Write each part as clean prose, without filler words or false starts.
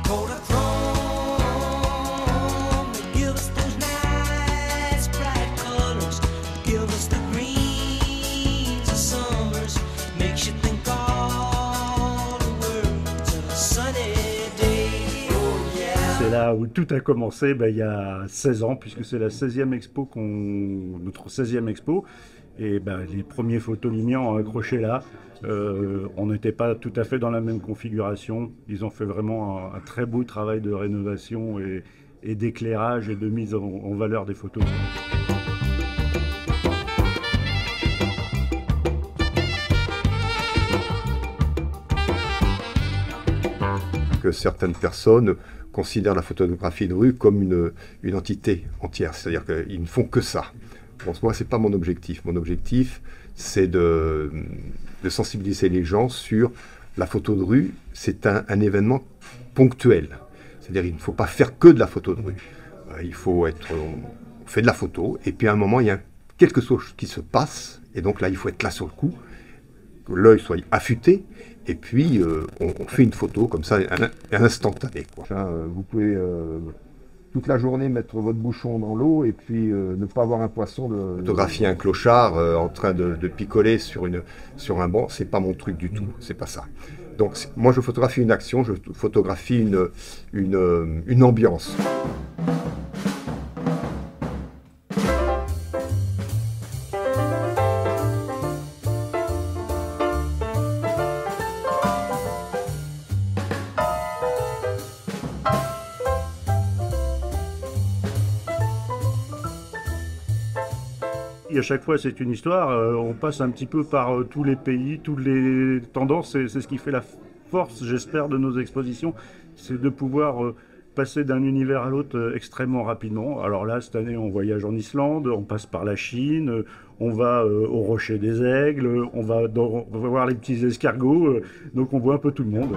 C'est là où tout a commencé, il y a 16 ans, puisque c'est la 16e expo, notre 16e expo. Et les premiers Photo-Limian accrochés là, on n'était pas tout à fait dans la même configuration. Ils ont fait vraiment un très beau travail de rénovation et d'éclairage et de mise en valeur des photos. Que certaines personnes considèrent la photographie de rue comme une entité entière, c'est-à-dire qu'ils ne font que ça. Bon, moi, ce n'est pas mon objectif. Mon objectif, c'est de sensibiliser les gens sur la photo de rue. C'est un événement ponctuel. C'est-à-dire qu'il ne faut pas faire que de la photo de rue. On fait de la photo, et puis à un moment, il y a quelque chose qui se passe, et donc là, il faut être là sur le coup, que l'œil soit affûté, et puis on fait une photo comme ça, un instantané, quoi. Vous pouvez toute la journée mettre votre bouchon dans l'eau et puis ne pas avoir un poisson. Photographier un clochard en train de picoler sur un banc, c'est pas mon truc du tout, c'est pas ça. Donc moi je photographie une action, je photographie une ambiance. Et à chaque fois, c'est une histoire. On passe un petit peu par tous les pays, toutes les tendances. C'est ce qui fait la force, j'espère, de nos expositions. C'est de pouvoir passer d'un univers à l'autre extrêmement rapidement. Alors là, cette année, on voyage en Islande, on passe par la Chine, on va au Rocher des Aigles, on va voir les petits escargots. Donc on voit un peu tout le monde.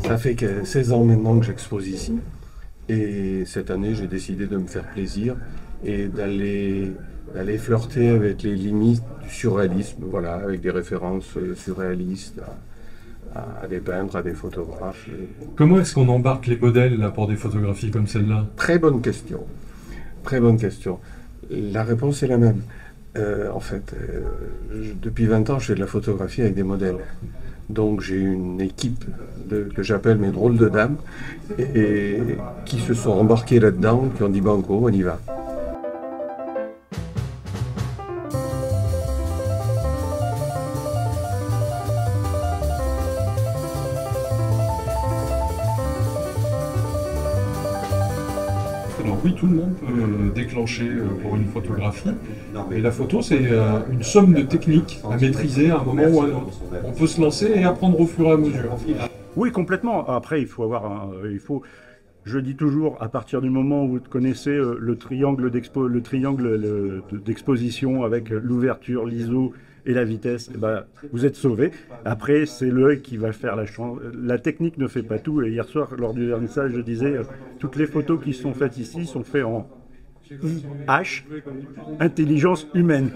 Ça fait que 16 ans maintenant que j'expose ici, et cette année j'ai décidé de me faire plaisir et d'aller flirter avec les limites du surréalisme, voilà, avec des références surréalistes à des peintres, à des photographes. Comment est-ce qu'on embarque les modèles là, pour des photographies comme celle-là? Très bonne question, très bonne question. La réponse est la même. Depuis 20 ans, je fais de la photographie avec des modèles. Donc j'ai une équipe que j'appelle mes drôles de dames et qui se sont embarqués là-dedans, qui ont dit banco, on y va. Alors oui, tout le monde peut déclencher pour une photographie, et la photo c'est une somme de techniques à maîtriser à un moment ou à un autre. On peut se lancer et apprendre au fur et à mesure. Oui, complètement. Après, il faut je dis toujours, à partir du moment où vous connaissez le triangle d'exposition avec l'ouverture, l'ISO et la vitesse, vous êtes sauvé. Après, c'est l'œil qui va faire la chance. La technique ne fait pas tout. Et hier soir, lors du vernissage, je disais, toutes les photos qui sont faites ici sont faites en IH, intelligence humaine.